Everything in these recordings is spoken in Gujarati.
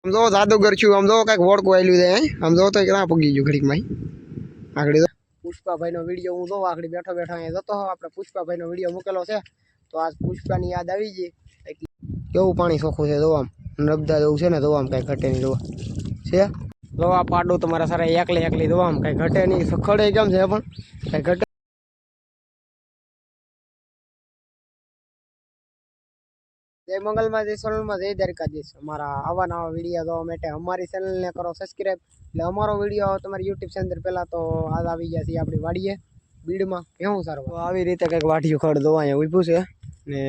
આમ જો જાદુગર છું આમ જો કઈક વોડકું આવેલું છે આમ જો તો ક્યાં પગી ગયું ઘડીક માં આગળ પુષ્પાભાઈ નો વિડીયો હું જો આગળ બેઠો બેઠો અહીંયા જતો આપણે પુષ્પાભાઈ નો વિડીયો મૂકેલો છે તો આજ પુષ્પાની યાદ આવી ગઈ કેવું પાણી ચોખ્ખું છે જોવા નર્મદા જેવું છે ને જોવા કઈ ઘટે નહીં જોવા છે જોવા પાડું તમારા સારા એકલી એકલી જોવા કઈ ઘટે નહીં ખડે કેમ છે પણ કઈ ઘટે જય મંગલમાં જય સોનલમાં જય દ્વારકાધીશ અમારા આવા નવા વિડીયો જોવા માટે અમારી ચેનલને કરો સબસ્ક્રાઈબ એટલે અમારો વિડીયો તમારી યુટ્યુબ ચેનલ પહેલાં તો આજ આવી ગયા છે આપણી વાડીએ બીડમાં કેવું સારું તો આવી રીતે કંઈક વાઢિયું ખડ જોવા અહીંયા ઊભું છે ને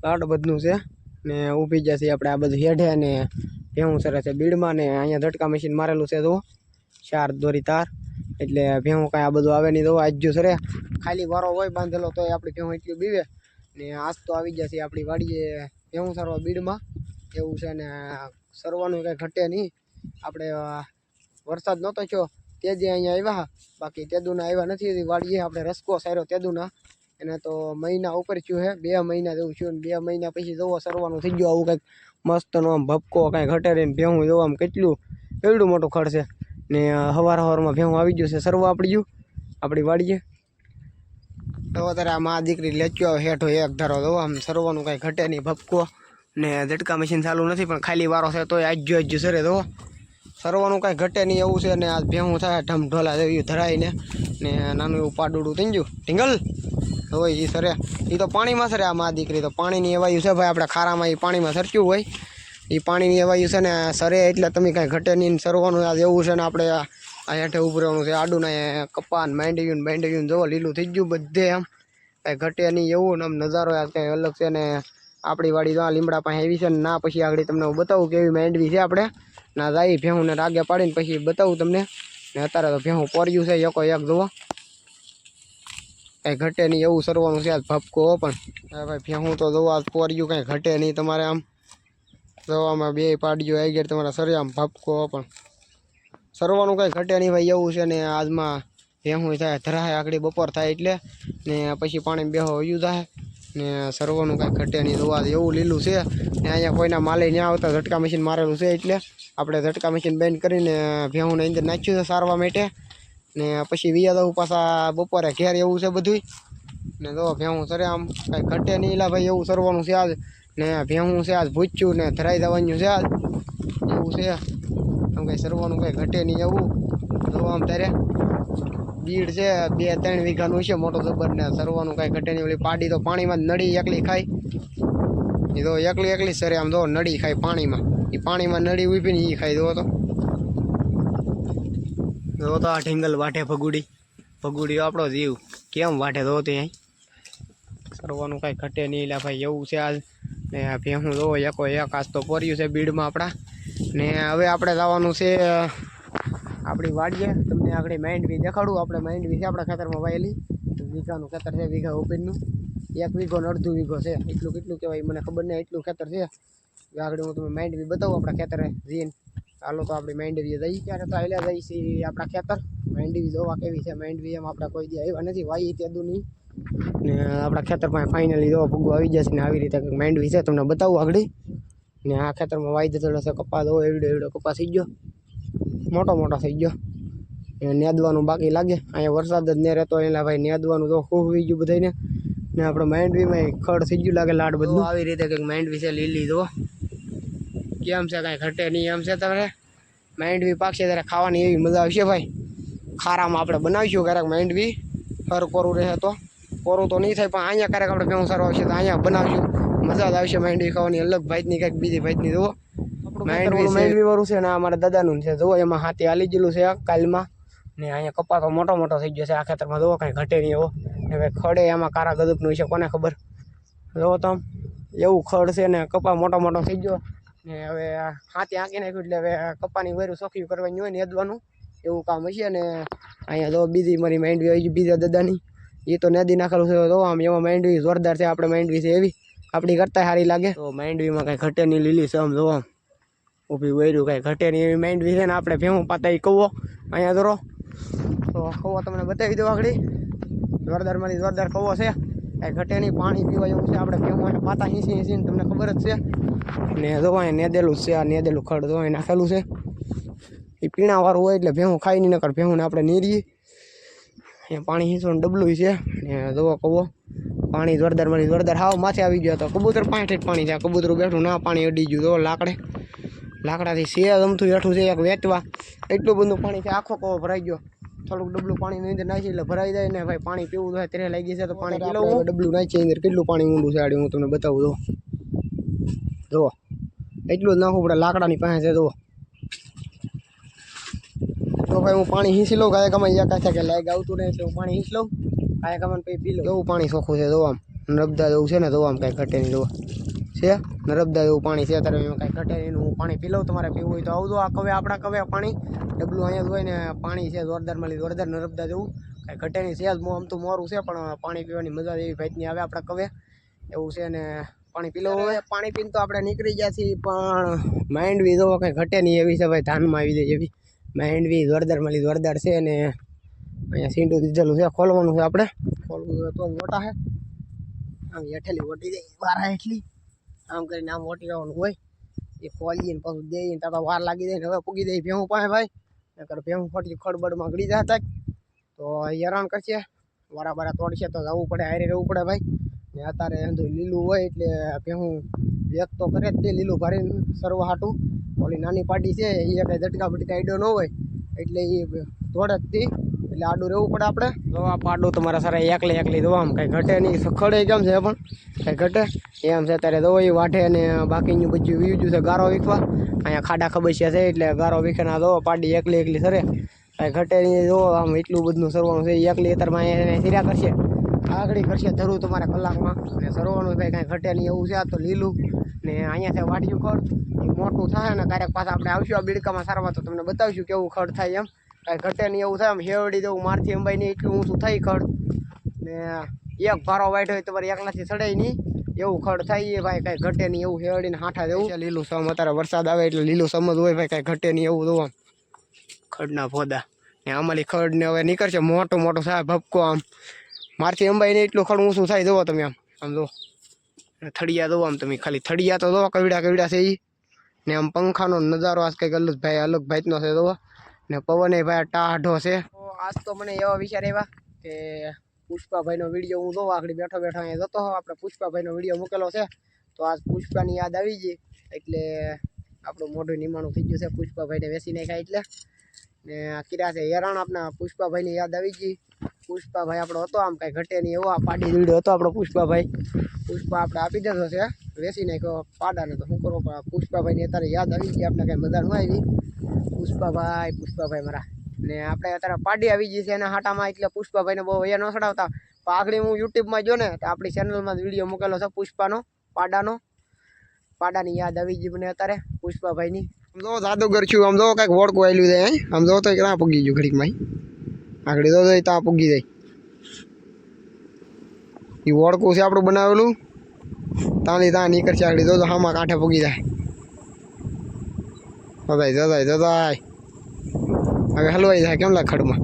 લાડ બધું છે ને ઊભી ગયા છે આપણે આ બધું હેઠે ને ભેહું સરે છે બીડમાં ને અહીંયા ઝટકા મશીન મારેલું છે તો 4 દોરી તાર એટલે ભેહું કાંઈ આ બધું આવે નહીં તો આજ જો સરે ખાલી વારો હોય બાંધેલો તો આપણી ભેહું એટલું બીવે ને આજ તો આવી જશે આપણી વાડીએ ભેહું સરવા બીડમાં એવું છે ને સરવાનું કંઈ ઘટે નહીં આપણે વરસાદ નહોતો થયો તે જે અહીંયા આવ્યા બાકી તેદુના આવ્યા નથી વાડીએ આપણે રસકો સાર્યો તેદુના એને તો મહિના ઉપર થયું છે 2 મહિના જેવું થયું ને 2 મહિના પછી જોવો સરવાનું થઈ ગયું આવું કંઈક મસ્તનો આમ ભપકો કાંઈ ઘટે રહીને ભેહું જોવા આમ કેટલું મોટું ખડ છે ને સવારમાં ભેહું આવી ગયું છે સરવા આપણી વાડીએ તો અત્યારે આ મા દીકરી લેચ્યો હેઠો એક ધારો દો આમ સરવાનું કાંઈ ઘટે નહીં ભપકો ને ઝટકા મશીન ચાલુ નથી પણ ખાલી વારો છે તો આજુ સરે તો સરવાનું કાંઈ ઘટે નહીં એવું છે ને આ ભેહું થાય ઢમઢોલા જેવી ધરાઈને ને નાનું એવું પાડુડું થઈ ગયું ઢીંગલ હોય એ સરે એ તો પાણીમાં સરે આ મા દીકરી તો પાણીની એવાયું છે ભાઈ આપણે ખારામાં એ પાણીમાં સરચ્યું હોય એ પાણીની એવાયું છે ને સરે એટલે તમે કાંઈ ઘટે નહીં સરવાનું આ એવું છે ને આપણે આ હેઠે ઉભું રહેવાનું છે આડું ને કપાન માંડવ્યું જોવો લીલું થઈ ગયું બધે આમ કાંઈ ઘટે નહીં એવું ને આમ નજારો આ કંઈ અલગ છે ને આપણી વાડી તો આ લીમડા પાસે આવી છે ને ના પછી આગળ તમને હું બતાવું કેવી માંડવી છે આપણે ના જાય ભેહું ને રાગે પાડીને પછી બતાવું તમને ને અત્યારે તો ભેહું પોર્યું છે એક જોવો કાંઈ ઘટે નહીં એવું સરવાનું છે આજ ભપકો પણ ભાઈ ભેહું તો જોવો આજ પોર્યું કાંઈ ઘટે નહીં તમારે આમ જોવામાં 2 પાડ્યું આવી ગયા તમારા સરે આમ ભપકો પણ સરવાનું કાંઈ ઘટે નહીં ભાઈ એવું છે ને આજમાં ભેહું થાય ધરાય આગળ બપોર થાય એટલે ને પછી પાણી બેહો વયું થાય ને સરવાનું કાંઈ ઘટે નહીં જોવા એવું લીલું છે ને અહીંયા કોઈના માલે ત્યાં આવતા ઝટકા મશીન મારેલું છે એટલે આપણે ઝટકા મશીન બંધ કરીને ભેહુંને અંદર નાખ્યું છે સારવા માટે ને પછી વિયા દઉં પાછા બપોરે ઘેર એવું છે બધું ને જો ભેહું સરે આમ કાંઈ ઘટે નહીં લા ભાઈ એવું સરવાનું છે આજ ને ભેહું છે આજ ભૂચ્યું ને ધરાઈ દેવાનું છે આજ એવું છે આમ કંઈ સરવાનું કંઈ ઘટે નહીં એવું જો આમ તારે બીડ છે 2-3 વીઘાનું છે મોટો જબર ને સરવાનું કાંઈ ઘટે નહીં ઓલી પાડી તો પાણીમાં નળી એકલી ખાય એ તો એકલી સરે આમ જો નળી ખાય પાણીમાં એ પાણીમાં નળી ઉભીને એ ખાય જો તો આ ઢીંગલ વાટે ભગુડી આપણો જીવ કેમ વાટે તો અહીં સરવાનું કાંઈ ઘટે નહીં લા ભાઈ એવું છે આજ ને ભેહું જોવો એક આજ તો પોર્યું છે બીડમાં આપણા ને હવે આપણે જવાનું છે આપણી વાડીએ તમને આગળ માંડવી દેખાડું આપણે માંડવી છે આપણા ખેતરમાં વાયેલી વીઘાનું ખેતર છે વીઘા ઉપરનું 1 વીઘો ને અડધું વીઘો છે કેટલું કહેવાય મને ખબર નહીં એટલું ખેતર છે આગળ હું તમને માંડવી બતાવું આપણા ખેતરે જઈને ચાલો તો આપણી માંડવી જઈ ત્યારે તો આવેલા જઈ છીએ આપણા ખેતર માંડવી જોવા કેવી છે માંડવી એમ આપણે કોઈ દી આવ્યા નથી વાઈ તેદું નહીં ને આપણા ખેતરમાં ફાઇનલી જોવા ભૂગું આવી જશે ને આવી રીતે માંડવી છે તમને બતાવું આગળ ને આ ખેતરમાં વાઈ દીધેલો છે કપાસ એવડો કપાસ થઈ ગયો મોટો થઈ ગયો નેદવાનું બાકી લાગે અહીંયા વરસાદ જ નહીં રહેતો એટલે ભાઈ નેદવાનું તો ખૂબ હોઈ ગયું બધાને ને આપણે માંડવીમાં ખડ થઈ ગયું લાગે લાડ બધું આવી રીતે કંઈક માંડવી છે લીલી તો કેમ છે કાંઈ ઘટે નહીં એમ છે તમારે માંડવી પાકશે ત્યારે ખાવાની એવી મજા આવશે ભાઈ ખારામાં આપણે બનાવીશું ક્યારેક માંડવી કોરું રહે તો કોરું તો નહીં થાય પણ અહીંયા ક્યારેક આપણે ભેહું સારું આવશે તો અહીંયા બનાવીશું મજા જ આવશે માંડવી ખાવાની અલગ ભાઈની કંઈક બીજી ભાઈની જુઓ માંડવી વાળું છે ને અમારા દાદાનું છે જુઓ એમાં હાથી હાલી ગયેલું છે કાલમાં ને અહીંયા કપાસ મોટો થઈ ગયો છે આ ખેતરમાં જુઓ કાંઈ ઘટે નહીં એવો ને ભાઈ ખડે એમાં કારા ગદપનું છે કોને ખબર જુઓ તો એવું ખડ છે ને કપા મોટો થઈ ગયો ને હવે હાથી આંકી નાખ્યું એટલે હવે કપાની વેરું ચોખ્ખી કરવાની હોય ને નેદવાનું એવું કામ હશે ને અહીંયા જો બીજી મારી માંડવી આવી બીજા દાદાની એ તો નદી નાખેલું છે તો આમ એમાં માંડવી જોરદાર છે આપણે માંડવી છે એવી આપણી કરતા સારી લાગે તો માંડવીમાં કાંઈ ઘટે નહીં લીલી છે આમ જો આમ ઊભી વૈરું કાંઈ ઘટે નહીં એવી માંડવી છે ને આપણે ભેહું પાતા એ કવો અહીંયા ધરો તો કવો તમને બતાવી દો આગળ જોરદારમાંથી જોરદાર કવો છે કાંઈ ઘટે નહીં પાણી પીવા એવું છે આપણે ભેહું પાતા હીસી તમને ખબર જ છે ને જો અહીંયા નેદેલું છે, આ નેદેલું ખડ જો અહીં નાખેલું છે. એ પીણાવાળું હોય એટલે ભેહું ખાઈ નહીં, નકર ભેહુંને આપણે નીરીએ. અહીંયા પાણી હિંચવાનું ડબલું છે ને જોવો કવો પાણી જોરદાર હાવ માથે આવી ગયો હતો. કબૂતર 5 પાણી છે, કબૂતરું બેઠું ના પાણી અડી ગયું. જો લાકડાથી સેજ અમથું બેઠું છે એક વેચવા, એટલું બધું પાણી છે. આખો કવો ભરાઈ ગયો. થોડુંક ડબલું પાણી અંદર નાખી એટલે ભરાઈ જાય ને ભાઈ પાણી પીવું હોય ત્યારે લાગી છે તો પાણી પી લઉં. ડબલું નાખી અંદર કેટલું પાણી ઊંડું છે આડી હું તમને બતાવું. જો એટલું જ નાખવું પડે, લાકડાની પાસે છે. જુઓ તો ભાઈ હું પાણી હીંચી લઉં. કાંઈ કમાઈ યા કાંઈ કે લાગ આવતું નહીં એટલે હું પાણી હીંચ લઉં. કાંઈ કમાને પછી પી લઉં. એવું પાણી ચોખ્ખું છે. જો આમ નર્મદા જેવું છે ને, જો આમ કાંઈ ઘટે નહીં. જુઓ છે નર્મદા જેવું પાણી છે. અત્યારે એમાં કાંઈ ઘટે નહીં. હું પાણી પી લઉં. તમારે પીવું હોય તો આવજો. આ કવે આપણા કવે પાણી ડબલું અહીંયા જ હોય ને પાણી છે જોરદારમાં જોરદાર નર્મદા જેવું, કાંઈ ઘટે નહીં. છે આમ તો મોરું છે પણ પાણી પીવાની મજા એવી ભાઈની આવે આપણા કવે એવું છે. ને પાણી પી લઉં. હવે પાણી પીને તો આપણે નીકળી ગયા છીએ, પણ માઇન્ડ બી જો કાંઈ ઘટે નહીં એવી છે ભાઈ, ધાનમાં આવી જાય એવી. માઇન્ડ બી જોરદાર છે. અને અહીંયા સીંડું દીધેલું છે, ખોલવાનું છે. આપણે ખોલવું તો મોટા છે. આમ હેઠેલી વટી જાય વારા હેઠલી, આમ કરીને આમ વટી જવાનું હોય. એ ખોલીએ ને પાછું દઈએ ને ત્યાં વાર લાગી જાય ને હવે પૂગી જાય ભેહું પાસે ભાઈ. નકર ભેહું ફટી ખડબડમાં ગળી જતા તો હેરાન કરશે. વારા તોડશે તો જવું પડે, હારે રહેવું પડે ભાઈ. ને અત્યારે લીલું હોય એટલે ભેહું વ્યક્ત તો કરે જ તે લીલું ભરીને સરવા હાટું. ઓલી નાની પાટી છે એ કાંઈ ઝટકા બટકા આઈડો ન હોય એટલે એ દોડે જ તી, એટલે આડું રહેવું પડે આપણે. જો આ પાડું તમારા સારા એકલી દવા આમ કાંઈ ઘટે નહીં. ખડે કેમ છે પણ કાંઈ ઘટે એમ છે. અત્યારે દવા એ વાઢે અને બાકીનું બધું વીજું છે ગારો વીખવા. અહીંયા ખાડા ખબસિયા છે એટલે ગારો વીખેના દો પાડી એકલી સરે, કાંઈ ઘટે નહીં. જો આમ એટલું બધું સરવાનું છે. એકલી અત્યારમાં અહીંયા સિરા કરશે, આગળ કરશે ધરું તમારે કલાકમાં. અને સરવાનું ભાઈ કાંઈ ઘટે નહીં એવું છે. આ તો લીલું ને અહીંયાથી વાઢ્યું ખડ એ મોટું થાય ને ક્યારેક પાછા આપણે આવશું આ બીડકામાં સારવા તો તમને બતાવીશું કેવું ખડ થાય. એમ કાંઈ ઘટે નહીં એવું થાય. આમ હેવડી દેવું મારથી અંબાઈ નહીં એટલું ઊંચું થાય ખડ. ને એક ભારો વાઈટ હોય તમારે એકલાથી ચડાય નહીં એવું ખડ થાય એ ભાઈ. કાંઈ ઘટે નહીં એવું હેવડીને હાંઠા દેવું. લીલું સમ અત્યારે વરસાદ આવે એટલે લીલું સમજ હોય ભાઈ, કાંઈ ઘટે નહીં એવું જોવા ખડના ફોદા. ને આમાંની ખડ ને હવે નીકળશે મોટું થાય ભપકો. આમ મારથી અંબાઈ નહીં એટલું ખડ ઊંચું થાય. જોવો તમે આમ જો થડિયા દો આમ તમે ખાલી થડિયા તો દો કવિડા છે એ. ને આમ પંખાનો નજારો આજ કંઈક અલગ ભાઈનો છે. દો ને પવન એ ભાઈ ટાઢો છે. તો આજ તો મને એવા વિચાર આવ્યા કે પુષ્પાભાઈનો વિડીયો હું જોવા આગળ બેઠો અહીંયા જતો હોઉં. આપણે પુષ્પાભાઈનો વિડીયો મૂકેલો છે તો આજ પુષ્પાની યાદ આવી ગઈ એટલે આપણું મોઢું નિમાણું થઈ ગયું છે. પુષ્પાભાઈને વેસી નાખ્યા એટલે ને કિરા છે હેરાણ. આપણા પુષ્પાભાઈની યાદ આવી ગઈ. પુષ્પાભાઈ આપણો હતો આમ કાંઈ ઘટે નહીં એવો. આ પાડી વિડીયો હતો આપણો પુષ્પા આપણે આપી દીધો છે, વેસી નાખ્યો પાડાને. તો શું કરો પુષ્પાભાઈની અત્યારે યાદ આવી ગઈ. આપણે કાંઈ મજા ન આવી. પુષ્પાભાઈ મારા ને આપણે અત્યારે પાડી આવી ગઈ છે એના હાટામાં એટલે પુષ્પાભાઈને બહુ વયા ન ચડાવતા. પણ આગળ હું યુટ્યુબમાં જો ને તો આપણી ચેનલમાં વિડીયો મૂકેલો છે પાડાની યાદ આવી ગઈ મને અત્યારે પુષ્પાભાઈની. આમ જો જાદુગર છું. આમ જો કાંઈક વોડકું આવેલું છે. આમ જો તો ક્યાં પૂગી ગયું ઘડીકમાં આગળ જો ત્યાં પૂગી જાય. એ વોડકું છે આપણું બનાવેલું, ત્યાં નીકળશે આગળ જો હામાં કાંઠે પૂગી જાય. જતાય હવે હલવાઈ જાય કેમ લાગે ખડમાં.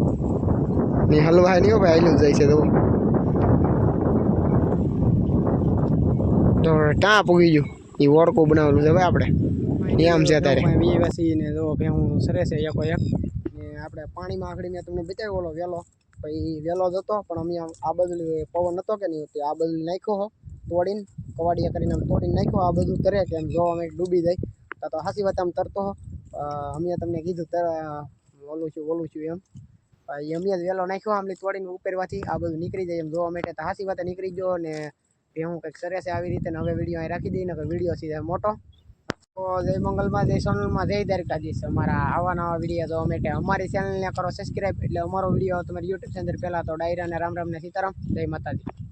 નહીં હલવાય નહીં ભાઈ, હાલ્યું જાય છે. તો ક્યાં પૂગી ગયું. એ વોડકું બનાવેલું છે ભાઈ આપણે એમ છે અત્યારે. ને જો હું સરે છે એક ને આપણે પાણીમાં આખડી મેં તમને બતાવ્યો ઓલો વેલો. પછી વેલો જ હતો પણ અમે આ બધું પવન હતો કે નહીં આ બધું નાખ્યો હો તોડીને કવાડિયા કરીને તોડીને નાખ્યો. આ બધું તરે કે એમ જોવા અમે ડૂબી જાય તો હાસી વાત આમ તરતો હો. અમે તમને કીધું ઓલું છું એમ અમે જ વેલો નાખ્યો આમ તોડીને ઉપરવાથી આ બધું નીકળી જાય એમ જોવા માટે. તો હાસી વાત નીકળી ગયો ને હું કંઈક સરે છે આવી રીતે. હવે વિડીયો અહીં રાખી દઈએ ને વિડીયો સીધા મોટો. તો જય મંગલમાં, જય સોનલમાં, જય દ્વારકાધીશ. અમારા આવા નવા વિડીયો જોવા માટે અમારી ચેનલને કરો સબસ્ક્રાઈબ એટલે અમારો વિડીયો તમારી યુટ્યુબ ચેનલ પહેલાં તો ડાયરા ને રામ ને સીતારામ, જય માતાજી.